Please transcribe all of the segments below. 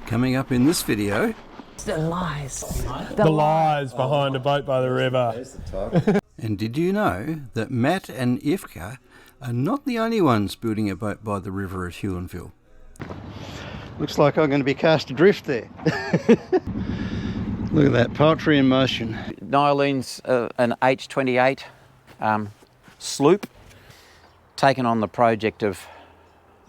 Coming up in this video. The lies. The lies behind a boat by the river. And did you know that Matt and Iefka are not the only ones building a boat by the river at Huonville? Looks like I'm going to be cast adrift there. Look at that, poetry in motion. Nylene's an H28 sloop, taken on the project of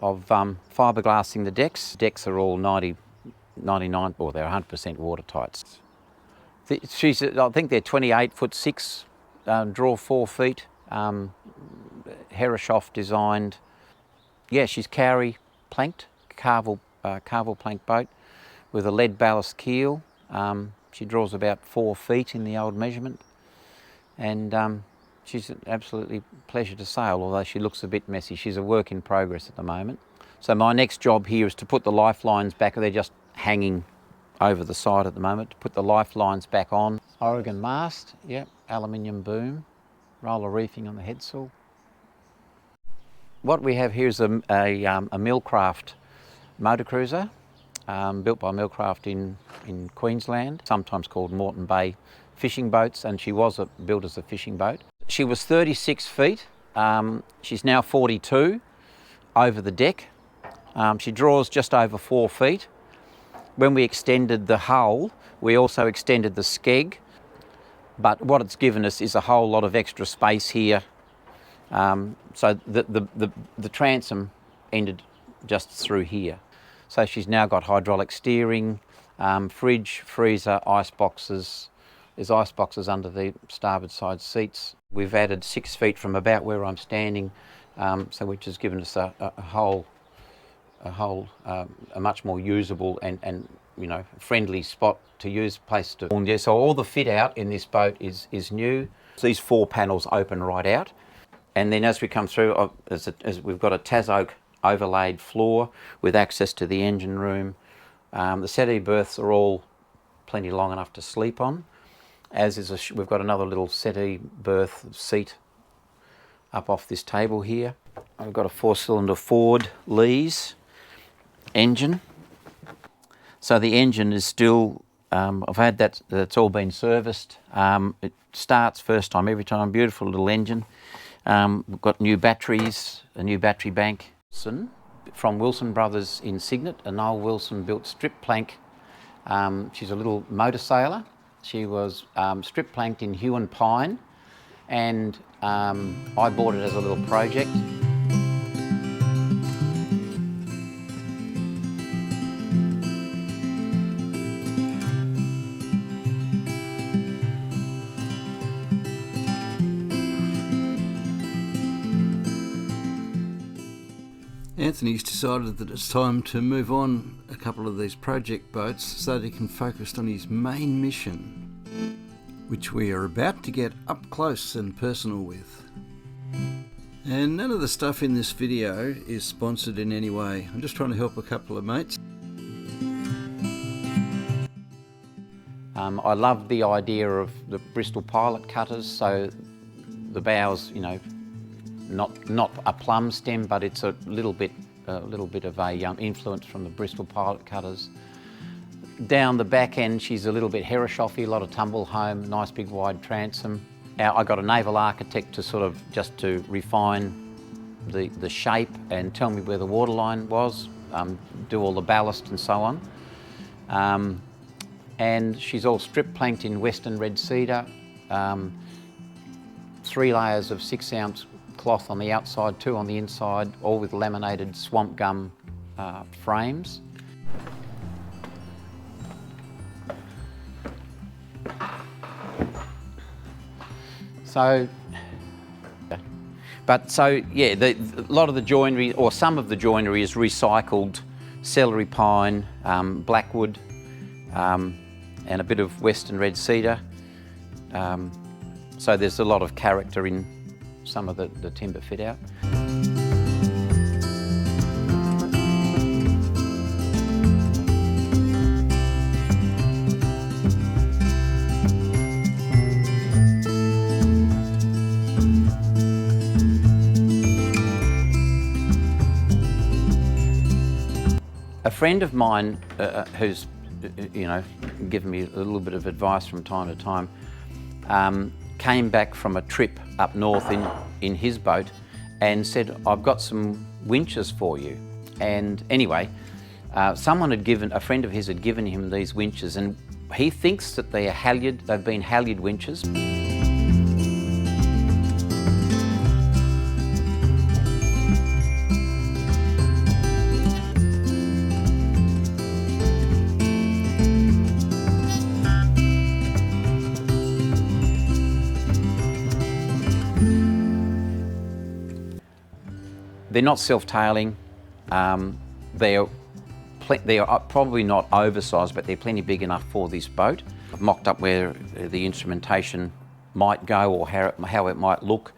fiberglassing the decks. Decks are all 99, or they're 100% watertight. I think they're 28'6", draw 4 feet, Herreshoff designed. Yeah, she's Cowrie planked, carvel plank boat with a lead ballast keel. She draws about 4 feet in the old measurement, and she's an absolutely pleasure to sail, although she looks a bit messy. She's a work in progress at the moment. So my next job here is to put the lifelines back. They're just hanging over the side at the moment. To put the lifelines back on. Oregon mast, yep, aluminium boom, roller reefing on the headsail. What we have here is a Millcraft motor cruiser, built by Millcraft in Queensland, sometimes called Moreton Bay fishing boats, and she was built as a fishing boat. She was 36 feet, she's now 42 over the deck. She draws just over 4 feet. When we extended the hull, we also extended the skeg, but what it's given us is a whole lot of extra space here. So the transom ended just through here. So she's now got hydraulic steering, fridge, freezer, ice boxes. There's ice boxes under the starboard side seats. We've added 6 feet from about where I'm standing, so which has given us a much more usable and you know, friendly spot to use, place to. Yeah, so all the fit out in this boat is new. These 4 panels open right out, and then as we come through, as we've got a Tas oak overlaid floor with access to the engine room. The settee berths are all plenty long enough to sleep on. As is we've got another little settee berth seat up off this table here. I've got a 4-cylinder Ford Lees engine. So the engine is still, I've had that's all been serviced. It starts first time every time, beautiful little engine. We've got new batteries, a new battery bank. From Wilson Brothers in Cygnet, a Noel Wilson built strip plank. She's a little motor sailor. She was strip planked in Huon pine, and I bought it as a little project. Anthony's decided that it's time to move on a couple of these project boats so that he can focus on his main mission, which we are about to get up close and personal with. And none of the stuff in this video is sponsored in any way. I'm just trying to help a couple of mates. I love the idea of the Bristol pilot cutters, so the bows, you know, not a plumb stem, but it's a little bit of a influence from the Bristol pilot cutters. Down the back end, she's a little bit Herreshoffy, a lot of tumble home, nice big wide transom. Now, I got a naval architect to sort of just to refine the shape and tell me where the waterline was, do all the ballast and so on. And she's all strip planked in western red cedar, 3 layers of 6-ounce cloth on the outside, 2 on the inside, all with laminated swamp gum frames. So yeah, a lot of the joinery, or some of the joinery, is recycled celery pine, blackwood, and a bit of western red cedar. So there's a lot of character in some of the timber fit out. A friend of mine who's, given me a little bit of advice from time to time, came back from a trip up north in his boat and said, I've got some winches for you. And anyway, a friend of his had given him these winches, and he thinks that they've been halyard winches. They're not self-tailing. They are probably not oversized, but they're plenty big enough for this boat. I've mocked up where the instrumentation might go or how it might look,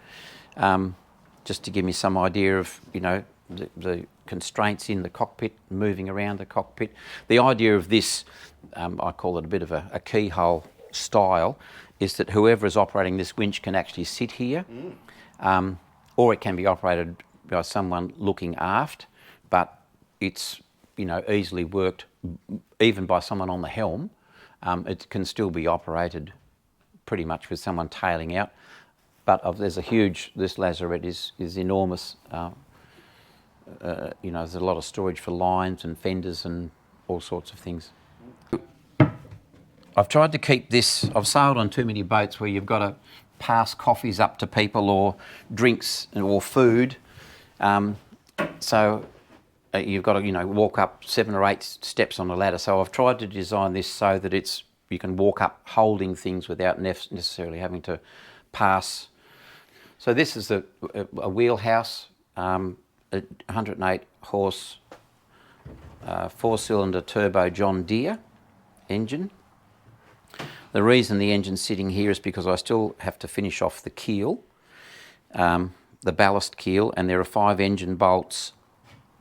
just to give me some idea of, the constraints in the cockpit, moving around the cockpit. The idea of this, I call it a bit of a keyhole style, is that whoever is operating this winch can actually sit here, or it can be operated by someone looking aft, but it's easily worked even by someone on the helm. It can still be operated pretty much with someone tailing out. But this lazarette is enormous. There's a lot of storage for lines and fenders and all sorts of things. I've tried to keep this, I've sailed on too many boats where you've got to pass coffees up to people or drinks or food. So you've got to, walk up 7 or 8 steps on the ladder. So I've tried to design this so that you can walk up holding things without necessarily having to pass. So this is a wheelhouse, a 108 horse, 4-cylinder turbo John Deere engine. The reason the engine's sitting here is because I still have to finish off the keel, the ballast keel, and there are 5 engine bolts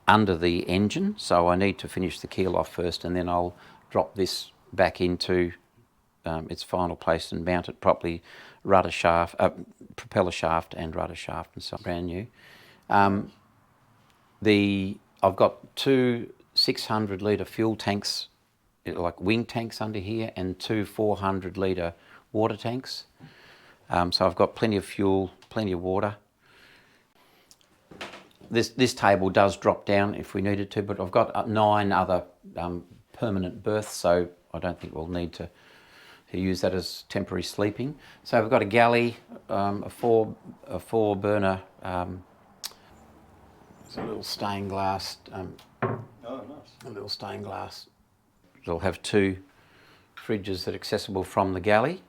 under the engine, so I need to finish the keel off first, and then I'll drop this back into its final place and mount it properly, rudder shaft, propeller shaft and rudder shaft, and so brand new. I've got 2 600-litre fuel tanks, like wing tanks under here, and 2 400-litre water tanks. So I've got plenty of fuel, plenty of water. This table does drop down if we needed to, but I've got 9 other permanent berths, so I don't think we'll need to use that as temporary sleeping. So we've got a galley, a four burner. It's a little stained glass. Oh, nice. A little stained glass. It'll have 2 fridges that are accessible from the galley,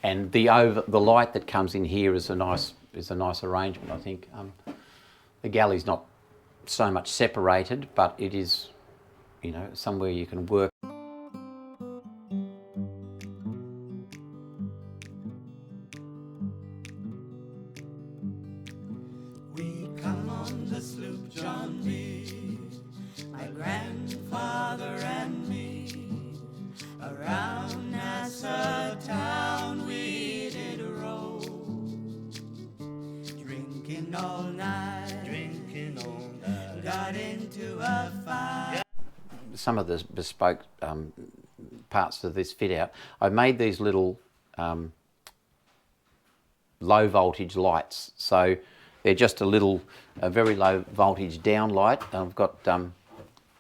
and the light that comes in here is a nice arrangement, I think. The galley's not so much separated, but it is, somewhere you can work. We come on the sloop John B, my grandfather and me, around Nassau town we did roll, drinking all night. Got into a fire. Some of the bespoke parts of this fit out, I made these little low voltage lights. So they're just a very low voltage down light. I've got,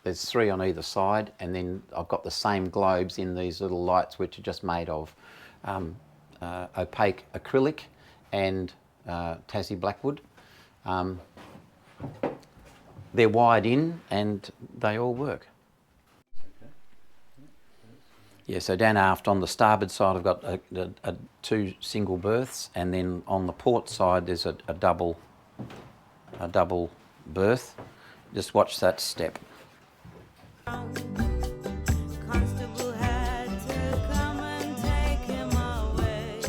there's 3 on either side, and then I've got the same globes in these little lights, which are just made of opaque acrylic and Tassie blackwood. They're wired in and they all work. Yeah, so down aft on the starboard side I've got 2 single berths, and then on the port side there's a double berth. Just watch that step. Constable had to come and take him away.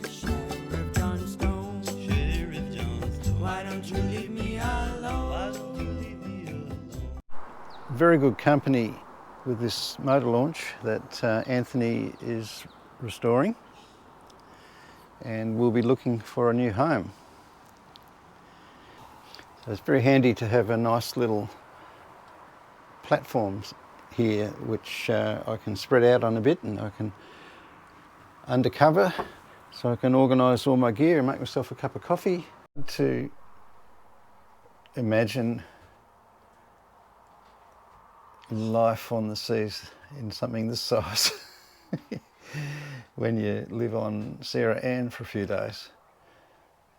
Sheriff Johnstone, why don't you leave me alone? Very good company with this motor launch that Anthony is restoring, and we'll be looking for a new home. So it's very handy to have a nice little platforms here which I can spread out on a bit, and I can undercover, so I can organise all my gear and make myself a cup of coffee. To imagine life on the seas in something this size when you live on Sarah Ann for a few days.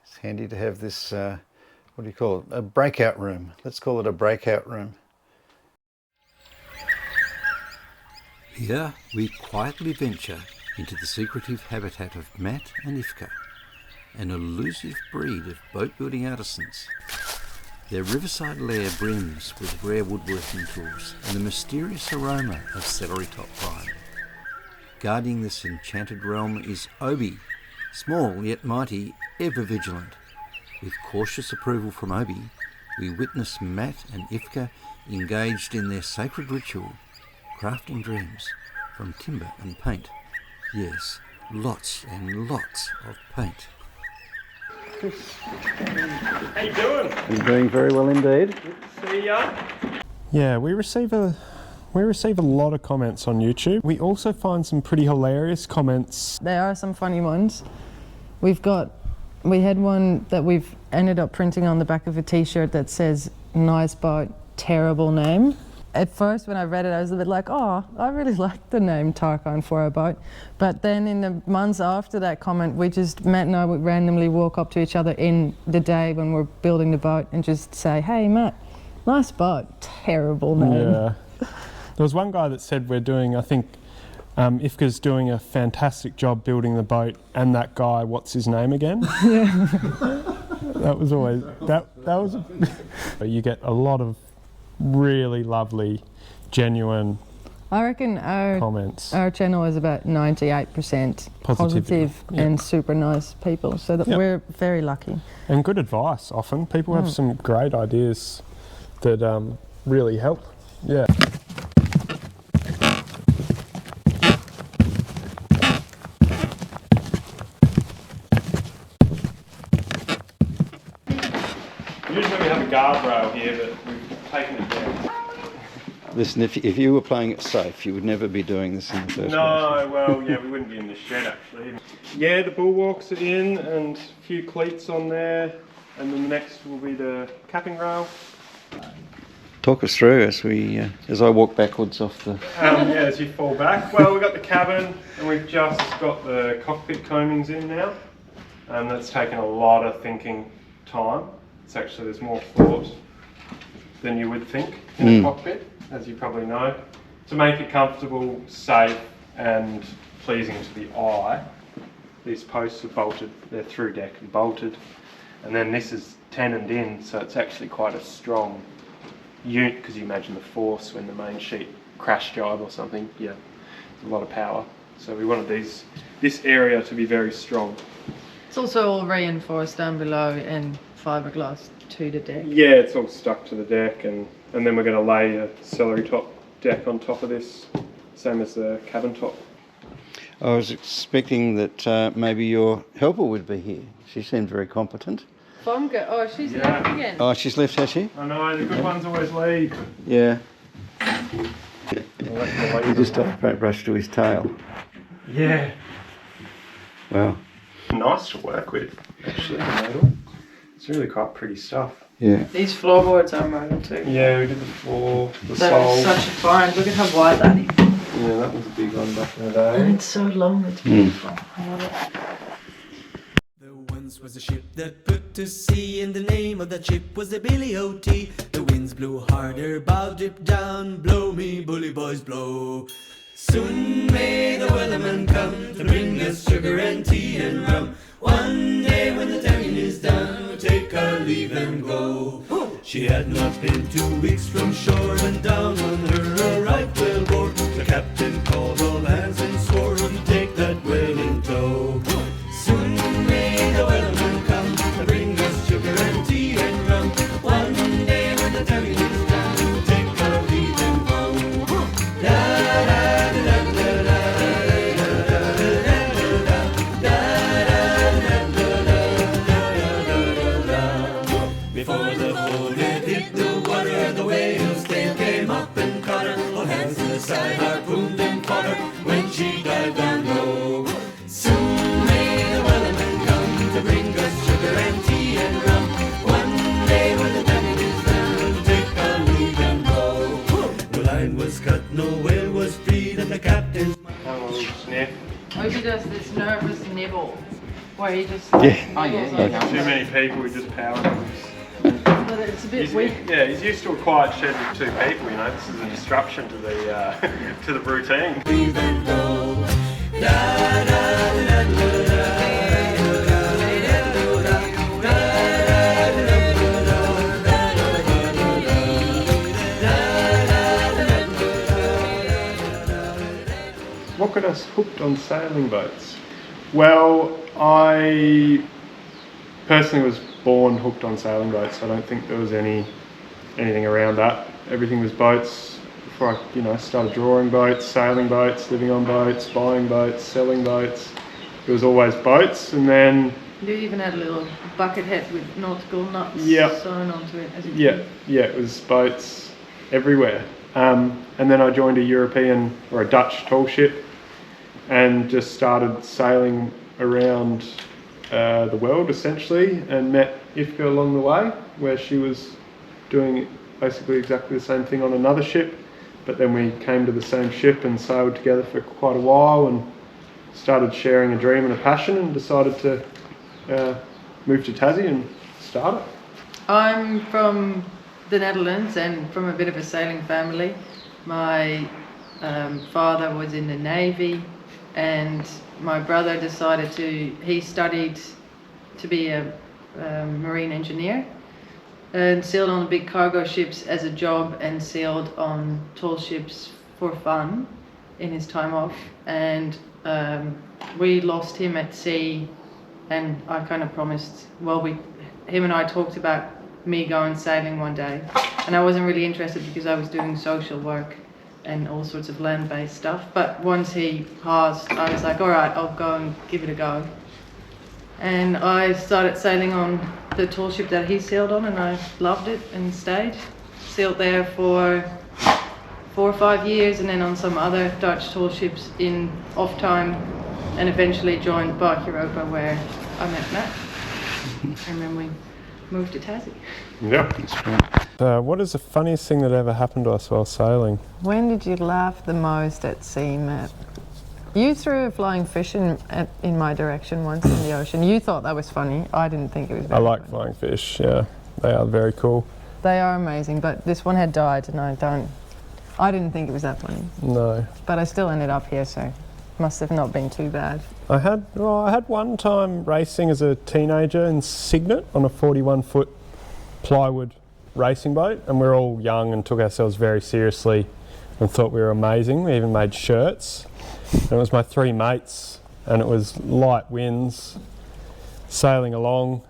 It's handy to have this, what do you call it, a breakout room. Let's call it a breakout room. Here we quietly venture into the secretive habitat of Matt and Iefka, an elusive breed of boat-building artisans. Their riverside lair brims with rare woodworking tools and the mysterious aroma of celery top pine. Guarding this enchanted realm is Obi, small yet mighty, ever vigilant. With cautious approval from Obi, we witness Matt and Iefka engaged in their sacred ritual, crafting dreams from timber and paint. Yes, lots and lots of paint. How you doing? You're doing very well indeed. See ya. Yeah, we receive a lot of comments on YouTube. We also find some pretty hilarious comments. There are some funny ones. We had one that we've ended up printing on the back of a t-shirt that says, "Nice boat, terrible name." At first when I read it, I was a bit like, oh, I really like the name Tarkine for a boat. But then in the months after that comment, Matt and I would randomly walk up to each other in the day when we're building the boat and just say, "Hey Matt, nice boat, terrible name." Yeah. There was one guy that said we're doing, I think, Iefka's doing a fantastic job building the boat, and that guy, what's his name again? Yeah. That was always, that was, you get a lot of really lovely, genuine I reckon comments. our channel is about 98% positive Yep. and super nice people, so that Yep. we're very lucky. And good advice often. People have some great ideas that really help. Yeah. Usually we have a guardrail here, but we've taken it down. Listen, if you were playing it safe, you would never be doing this in the first place. No, well, yeah, we wouldn't be in the shed actually. Yeah, the bulwarks are in and a few cleats on there, and then the next will be the capping rail. Talk us through as I walk backwards off the... Yeah, as you fall back. Well, we've got the cabin and we've just got the cockpit coamings in now. That's taken a lot of thinking time. It's actually, there's more thought than you would think in a cockpit, as you probably know. To make it comfortable, safe and pleasing to the eye, these posts are bolted, they're through deck and bolted. And then this is tenoned in, so it's actually quite a strong unit, because you imagine the force when the main sheet crash jibe or something, yeah, it's a lot of power. So we wanted this area to be very strong. It's also all reinforced down below and fiberglass to the deck. Yeah, it's all stuck to the deck, and then we're going to lay a celery top deck on top of this, same as the cabin top. I was expecting that maybe your helper would be here. She seemed very competent. Bonga, oh, she's left again. Oh, she's left, has she? I know, the good ones always lead. Yeah. He just off paintbrush to his tail. Yeah. Wow. Nice to work with, actually, the model. It's really quite pretty stuff. Yeah. These floorboards are model too. Yeah, we did the floor, the That sole. was such a find. Look at how wide that is. Yeah, that was a big one back in the And day. it's so long, it's beautiful. I love it. There once was a ship that put to sea, and the name of that ship was the Billy O.T. The winds blew harder, bow dip down, blow me bully boys blow. Soon may the wellerman come to bring us sugar and tea and rum. One day when the tonguing is done, we'll take our leave and go. She had not been 2 weeks from shore, and down on her a right whale bore. The captain called all hands and swore to take that whale in tow. Soon may the wellerman come to bring us sugar and tea and rum. One day when the tonguing is done, we'll take our leave and go. Da da da da da da. Before the boat had hit the water, the whale's tail came up and was cut, no whale was freed, and the captain's Have a little sniff. I hope he does this nervous nibble, where he just Oh, Too many people, we just power moves. But it's a bit weak. He's used to a quiet shed with 2 people, you know. This is a disruption to the to the routine. What got us hooked on sailing boats? Well, I personally was born hooked on sailing boats. I don't think there was anything around that. Everything was boats. Before I, started drawing boats, sailing boats, living on boats, buying boats, selling boats. It was always boats, and then You even had a little bucket hat with nautical nuts Yep. sewn onto it as a kid. it was boats everywhere. And then I joined a European or a Dutch tall ship, and just started sailing around the world essentially, and met Iefka along the way, where she was doing basically exactly the same thing on another ship, but then we came to the same ship and sailed together for quite a while, and started sharing a dream and a passion, and decided to move to Tassie and start it. I'm from the Netherlands and from a bit of a sailing family. My father was in the Navy, and my brother he studied to be a marine engineer, and sailed on big cargo ships as a job, and sailed on tall ships for fun in his time off. And we lost him at sea, and I kind of promised, him and I talked about me going sailing one day, and I wasn't really interested because I was doing social work and all sorts of land-based stuff. But once he passed, I was like, all right, I'll go and give it a go. And I started sailing on the tall ship that he sailed on, and I loved it and stayed. Sailed there for 4 or 5 years, and then on some other Dutch tall ships in off time, and eventually joined Boat Europa, where I met Matt. And then we moved to Tassie. Yeah. What is the funniest thing that ever happened to us while sailing? When did you laugh the most at sea, Matt? You threw a flying fish in my direction once in the ocean. You thought that was funny. I didn't think it was very I like funny. flying fish, yeah. They are very cool. They are amazing, but this one had died, and I didn't think it was that funny. No. But I still ended up here, so must have not been too bad. I had one time racing as a teenager in Cygnet on a 41-foot plywood racing boat, and we were all young and took ourselves very seriously and thought we were amazing. We even made shirts. And it was my 3 mates, and it was light winds, sailing along,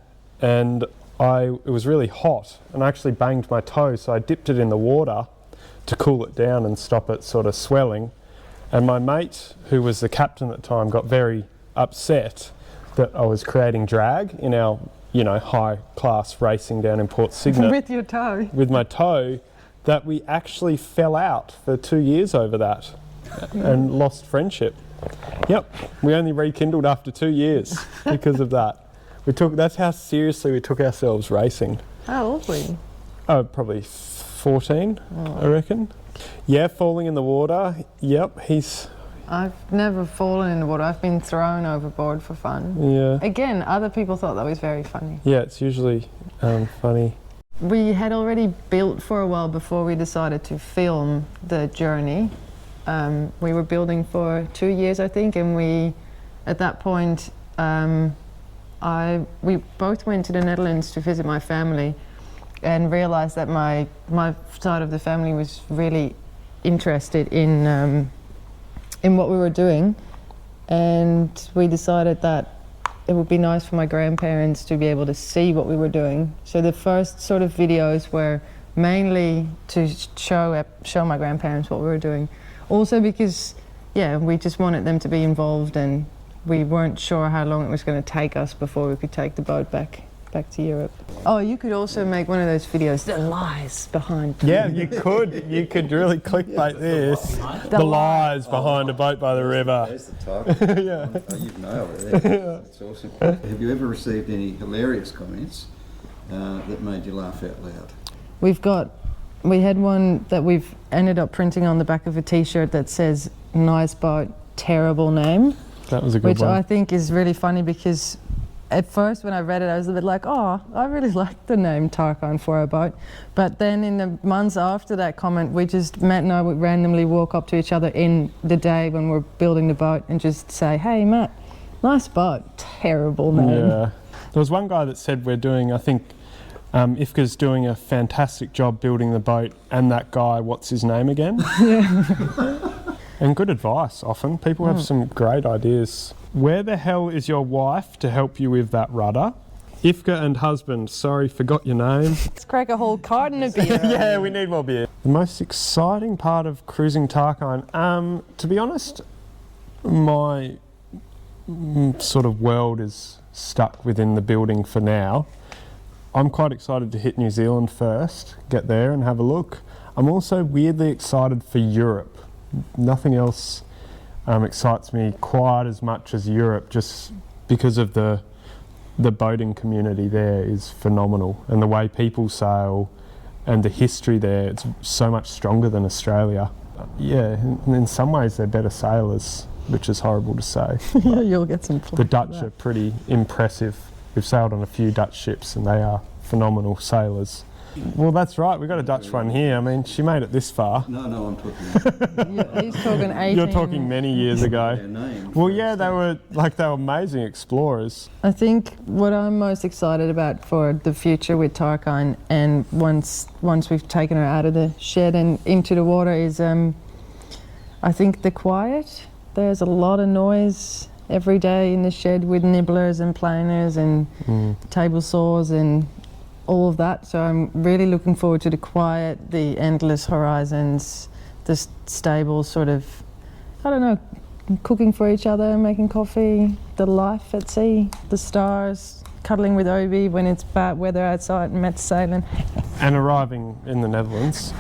and it was really hot, and I actually banged my toe, so I dipped it in the water to cool it down and stop it sort of swelling. And my mate, who was the captain at the time, got very upset that I was creating drag in our, high class racing down in Port Cygnet. With your toe? With my toe, that we actually fell out for 2 years over that and lost friendship. Yep, we only rekindled after 2 years because of that. That's how seriously we took ourselves racing. How old were you? Oh, probably 14, I reckon. Yeah, falling in the water. Yep, I've never fallen in the water. I've been thrown overboard for fun. Yeah. Again, other people thought that was very funny. Yeah, it's usually funny. We had already built for a while before we decided to film the journey. We were building for 2 years, I think, and at that point, we both went to the Netherlands to visit my family, and realized that my side of the family was really interested in what we were doing, and we decided that it would be nice for my grandparents to be able to see what we were doing. So the first sort of videos were mainly to show my grandparents what we were doing. Also because, we just wanted them to be involved, and we weren't sure how long it was going to take us before we could take the boat back to Europe. Oh, you could also make one of those videos, the lies behind. Yeah, you could. You could really clickbait this. The lies behind a boat by the river. There's the title. Yeah. Oh, you've nailed it there. That's awesome. Have you ever received any hilarious comments that made you laugh out loud? We've got We had one that we've ended up printing on the back of a t-shirt that says "Nice boat, terrible name," That was a good which one. I think is really funny because at first when I read it I was a bit like, oh, I really like the name Tarkine for a boat. But then in the months after that comment, Matt and I would randomly walk up to each other in the day when we're building the boat and just say, hey Matt, nice boat, terrible name. Yeah. There was one guy that said we're doing, I think, Iefka's doing a fantastic job building the boat, and that guy, what's his name again? And good advice often. People have some great ideas. Where the hell is your wife to help you with that rudder? Iefka and husband, sorry, forgot your name. Let's crack a whole carton of beer. Yeah, we need more beer. The most exciting part of cruising Tarkine, to be honest, my sort of world is stuck within the building for now. I'm quite excited to hit New Zealand first, get there and have a look. I'm also weirdly excited for Europe. Nothing else excites me quite as much as Europe, just because of the boating community there is phenomenal, and the way people sail and the history there, it's so much stronger than Australia. Yeah, in some ways they're better sailors, which is horrible to say. Yeah, you'll get some flack The for Dutch that. are pretty impressive. We've sailed on a few Dutch ships and they are phenomenal sailors. Well, that's right, we've got a Dutch one here. I mean, she made it this far. No, I'm talking Yeah, he's talking 18. You're talking many years ago. their name. Well, yeah, they were amazing explorers. I think what I'm most excited about for the future with Tarkine, and once we've taken her out of the shed and into the water, is I think the quiet. There's a lot of noise every day in the shed with nibblers and planers and table saws and all of that. So I'm really looking forward to the quiet, the endless horizons, the stable sort of, I don't know, cooking for each other, making coffee, the life at sea, the stars, cuddling with Obi when it's bad weather outside and Matt's sailing. And arriving in the Netherlands,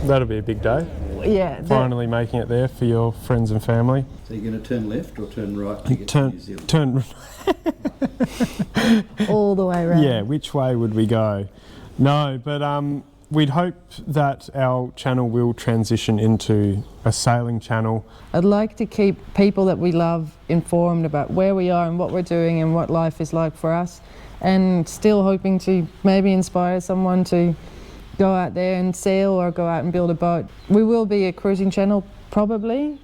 that'll be a big day. Yeah, Finally making it there for your friends and family. So you're going to turn left or turn right to get to New Zealand? Turn. all the way around. Yeah, which way would we go? No, but we'd hope that our channel will transition into a sailing channel. I'd like to keep people that we love informed about where we are and what we're doing and what life is like for us, and still hoping to maybe inspire someone to go out there and sail or go out and build a boat. We will be a cruising channel, probably.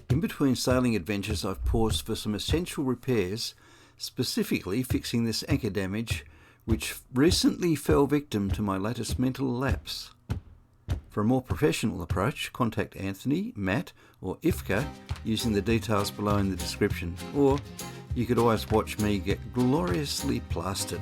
In between sailing adventures, I've paused for some essential repairs, specifically fixing this anchor damage, which recently fell victim to my latest mental lapse. For a more professional approach, contact Anthony, Matt or Iefka using the details below in the description, or you could always watch me get gloriously plastered.